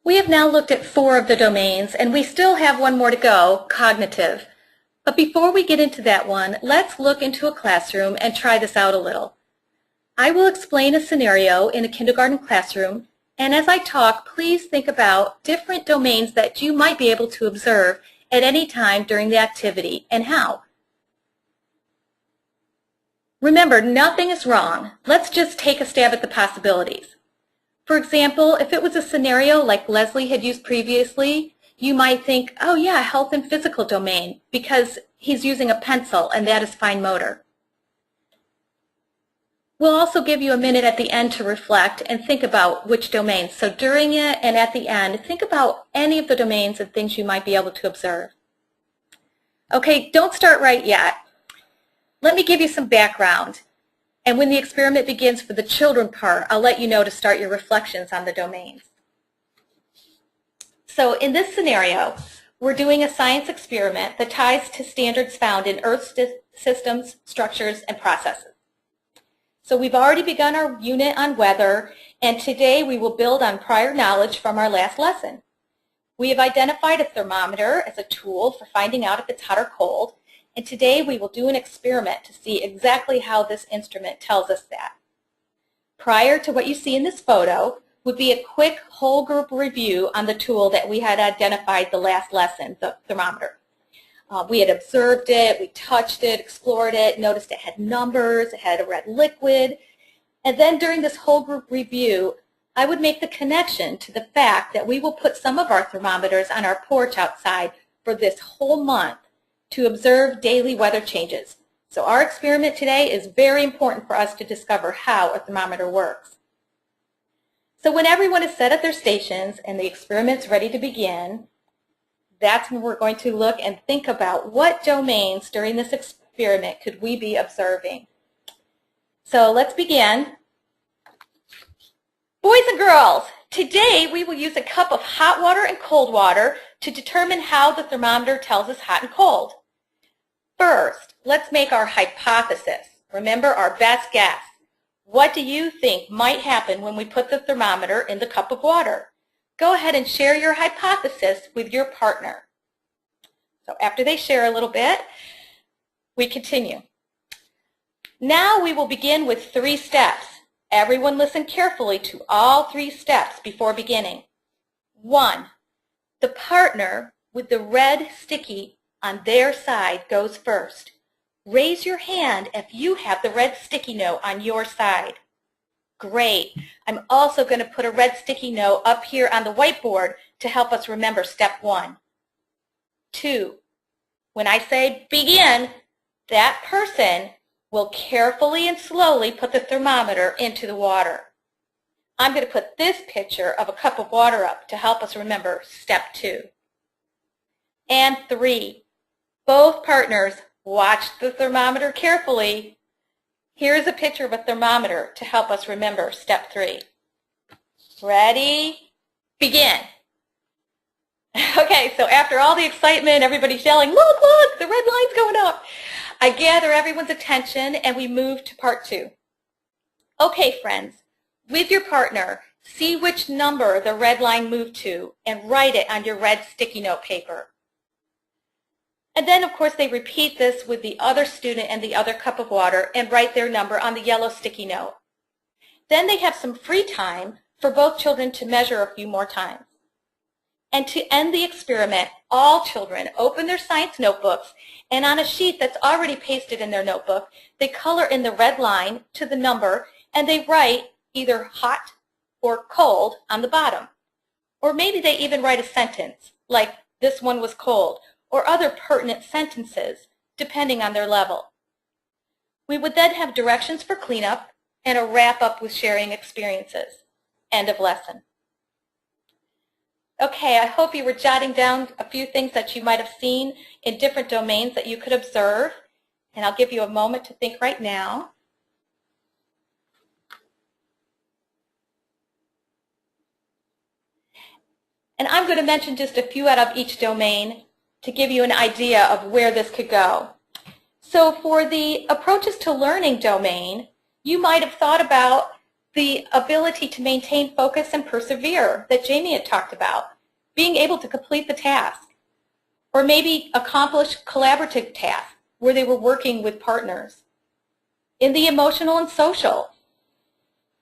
We have now looked at 4 of the domains, and we still have one more to go, cognitive. But before we get into that one, let's look into a classroom and try this out a little. I will explain a scenario in a kindergarten classroom, and as I talk, please think about different domains that you might be able to observe at any time during the activity and how. Remember, nothing is wrong. Let's just take a stab at the possibilities. For example, if it was a scenario like Leslie had used previously, you might think, oh yeah, health and physical domain, because he's using a pencil and that is fine motor. We'll also give you a minute at the end to reflect and think about which domains. So during it and at the end, think about any of the domains and things you might be able to observe. Okay, don't start right yet. Let me give you some background. And when the experiment begins for the children part, I'll let you know to start your reflections on the domains. So in this scenario, we're doing a science experiment that ties to standards found in Earth systems, structures, and processes. So we've already begun our unit on weather, and today we will build on prior knowledge from our last lesson. We have identified a thermometer as a tool for finding out if it's hot or cold, and today we will do an experiment to see exactly how this instrument tells us that. Prior to what you see in this photo would be a quick whole group review on the tool that we had identified the last lesson, the thermometer. We had observed it, we touched it, explored it, noticed it had numbers, it had a red liquid, and then during this whole group review, I would make the connection to the fact that we will put some of our thermometers on our porch outside for this whole month to observe daily weather changes. So our experiment today is very important for us to discover how a thermometer works. So when everyone is set at their stations and the experiment's ready to begin, that's when we're going to look and think about what domains during this experiment could we be observing. So let's begin. Boys and girls, today we will use a cup of hot water and cold water to determine how the thermometer tells us hot and cold. First, let's make our hypothesis. Remember, our best guess. What do you think might happen when we put the thermometer in the cup of water? Go ahead and share your hypothesis with your partner. So after they share a little bit, we continue. Now we will begin with 3 steps. Everyone listen carefully to all 3 steps before beginning. 1, the partner with the red sticky on their side goes first. Raise your hand if you have the red sticky note on your side. Great. I'm also going to put a red sticky note up here on the whiteboard to help us remember step 1. 2, when I say begin, that person will carefully and slowly put the thermometer into the water. I'm going to put this picture of a cup of water up to help us remember step 2. And 3, both partners watch the thermometer carefully. Here's a picture of a thermometer to help us remember step 3. Ready? Begin. Okay, so after all the excitement, everybody's yelling, look, look, the red line's going up. I gather everyone's attention and we move to part 2. Okay, friends, with your partner, see which number the red line moved to and write it on your red sticky note paper. And then, of course, they repeat this with the other student and the other cup of water and write their number on the yellow sticky note. Then they have some free time for both children to measure a few more times. And to end the experiment, all children open their science notebooks, and on a sheet that's already pasted in their notebook, they color in the red line to the number, and they write either hot or cold on the bottom. Or maybe they even write a sentence, like this one was cold, or other pertinent sentences, depending on their level. We would then have directions for cleanup and a wrap-up with sharing experiences. End of lesson. Okay, I hope you were jotting down a few things that you might have seen in different domains that you could observe, and I'll give you a moment to think right now. And I'm going to mention just a few out of each domain to give you an idea of where this could go. So for the approaches to learning domain, you might have thought about the ability to maintain focus and persevere that Jamie had talked about, being able to complete the task, or maybe accomplish collaborative tasks where they were working with partners. In the emotional and social,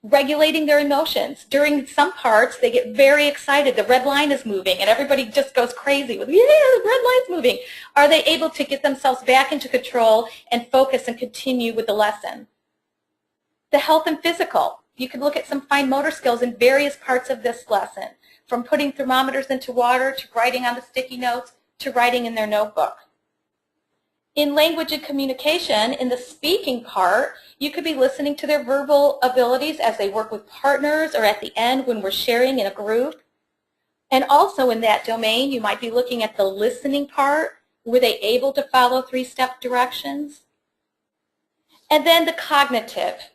regulating their emotions. During some parts, they get very excited. The red line is moving, and everybody just goes crazy with, yeah, the red line's moving. Are they able to get themselves back into control and focus and continue with the lesson? The health and physical. You can look at some fine motor skills in various parts of this lesson, from putting thermometers into water to writing on the sticky notes to writing in their notebook. In language and communication, in the speaking part, you could be listening to their verbal abilities as they work with partners or at the end when we're sharing in a group. And also in that domain, you might be looking at the listening part. Were they able to follow 3-step directions? And then the cognitive.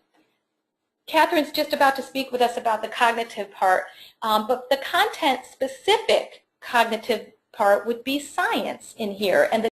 Catherine's just about to speak with us about the cognitive part, but the content-specific cognitive part would be science in here, and the